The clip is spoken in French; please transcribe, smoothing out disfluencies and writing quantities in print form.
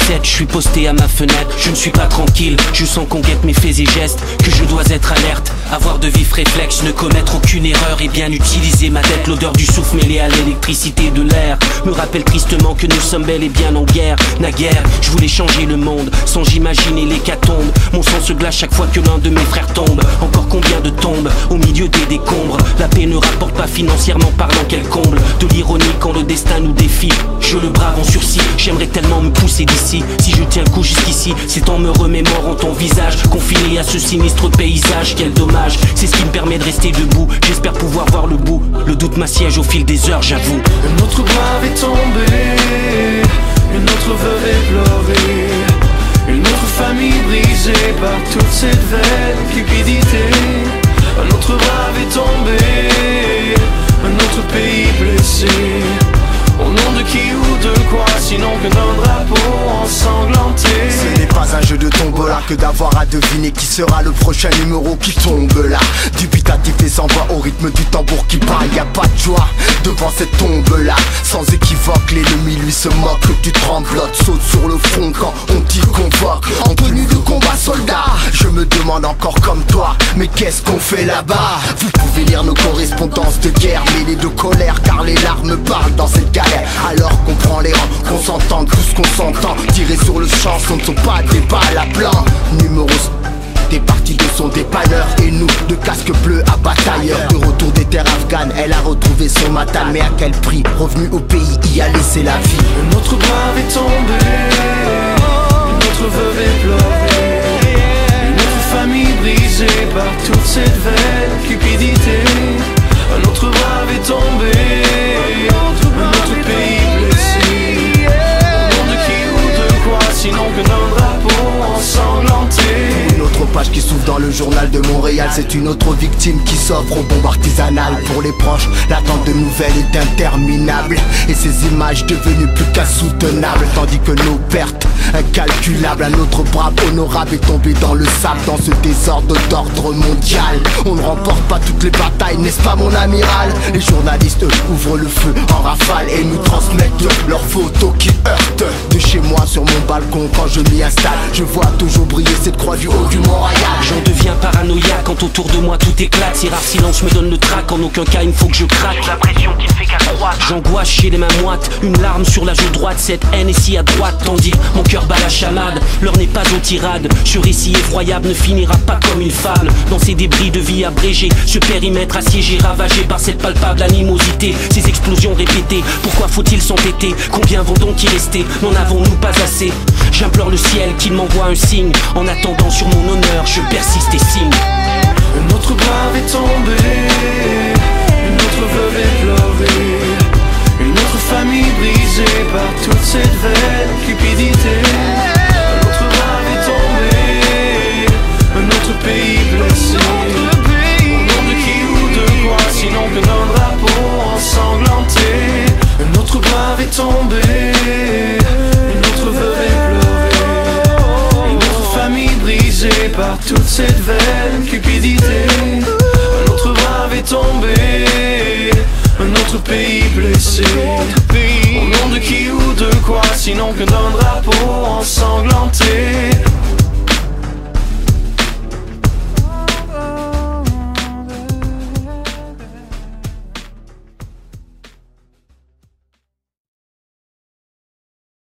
17, je suis posté à ma fenêtre. Je ne suis pas tranquille, je sens qu'on guette mes faits et gestes, que je dois être alerte, avoir de vifs réflexes, ne commettre aucune erreur et bien utiliser ma tête. L'odeur du souffle mêlée à l'électricité de l'air me rappelle tristement que nous sommes bel et bien en guerre. Naguère, je voulais changer le monde sans j'imaginer l'hécatombe. Mon sang se glace chaque fois que l'un de mes frères tombe. Encore combien de tombes au milieu des décombres. La paix ne rapporte pas financièrement parlant qu'elle comble. De l'ironie quand le destin nous défie. Je le brave en sursis, j'aimerais tellement me pousser d'ici. Si je tiens le coup jusqu'ici, c'est en me remémorant ton visage, confiné à ce sinistre paysage. Quel dommage, c'est ce qui me permet de rester debout. J'espère pouvoir voir le bout. Le doute m'assiège au fil des heures, j'avoue. Un autre brave est tombé, une autre veuve est pleurée, une autre famille brisée par toute cette vaine cupidité. Un autre brave est tombé, un autre pays blessé. Au nom de qui ou de quoi, sinon que d'un drapeau ensanglanté. Ce n'est pas un jeu de tombola que d'avoir à deviner qui sera le prochain numéro qui tombe là. Dubitatif et sans voix au rythme du tambour qui parle. Y a pas de joie devant cette tombe là. Sans équivoque, l'ennemi lui se moque. Que tu tremblotes, saute sur le front quand on t'y convoque. En tenue de combat soldat, je me demande encore comme toi, mais qu'est-ce qu'on fait là-bas? Vous pouvez lire nos correspondances de guerre mêlées de colère, car les larmes parlent dans cette galère. Alors qu'on prend les rangs, qu'on s'entende, tout ce qu'on s'entend. Tirer sur le champ, ce ne sont pas des balles à blanc. Numéro des parties de son dépanneur et nous, de casque bleu à batailleur. De retour des terres afghanes, elle a retrouvé son matin. Mais à quel prix? Revenu au pays, y a laissé la vie. Un autre brave est tombé, une autre veuve est pleurée, une autre famille brisée par toute cette vaine cupidité. Un autre brave est tombé, un autre pays blessé. Au nom de qui ou de quoi, sinon que d'un drapeau ensanglanté. Une autre page qui s'ouvre dans le journal de Montréal. C'est une autre victime qui s'offre aux bombes artisanales. Pour les proches, l'attente de nouvelles est interminable, et ces images devenues plus qu'insoutenables. Tandis que nos pertes incalculables, un autre brave honorable est tombé dans le sable. Dans ce désordre d'ordre mondial, on ne remporte pas toutes les batailles, n'est-ce pas mon amiral? Les journalistes ouvrent le feu en rafale et nous transmettent leurs photos qui heurtent. De chez moi sur mon balcon quand je m'y installe, je vois toujours briller cette croix du haut du Mont-Royal. J'en deviens paranoïaque quand autour de moi tout éclate. Ces rares silences me donnent le trac, en aucun cas il me faut que je craque. La pression qui ne fait qu'accroître, j'angoisse, j'ai les mains moites, une larme sur la joue droite. Cette haine est si à droite, tandis mon cœur bat la chamade. L'heure n'est pas aux tirades, ce récit effroyable ne finira pas comme une fable. Dans ces débris de vie abrégés, ce périmètre assiégé, ravagé par cette palpable animosité. Ces explosions répétées, pourquoi faut-il s'entêter? Combien vont donc y rester? N'en avons-nous pas assez? J'implore le ciel qu'il m'envoie un signe. En attendant sur mon honneur, je persiste et signe. Un autre brave est tombé, une autre veuve est pleurée, une autre famille brisée par toute cette vaine cupidité. Un autre brave est tombé, un autre pays blessé. Au nom de qui ou de quoi, sinon que d'un drapeau ensanglanté. Un autre brave est tombé, une autre veuve est pleurée, une autre famille brisée par toute cette vaine cupidité. Un autre brave est tombé, un autre pays blessé. Au nom de qui ou de quoi, sinon que d'un drapeau ensanglanté.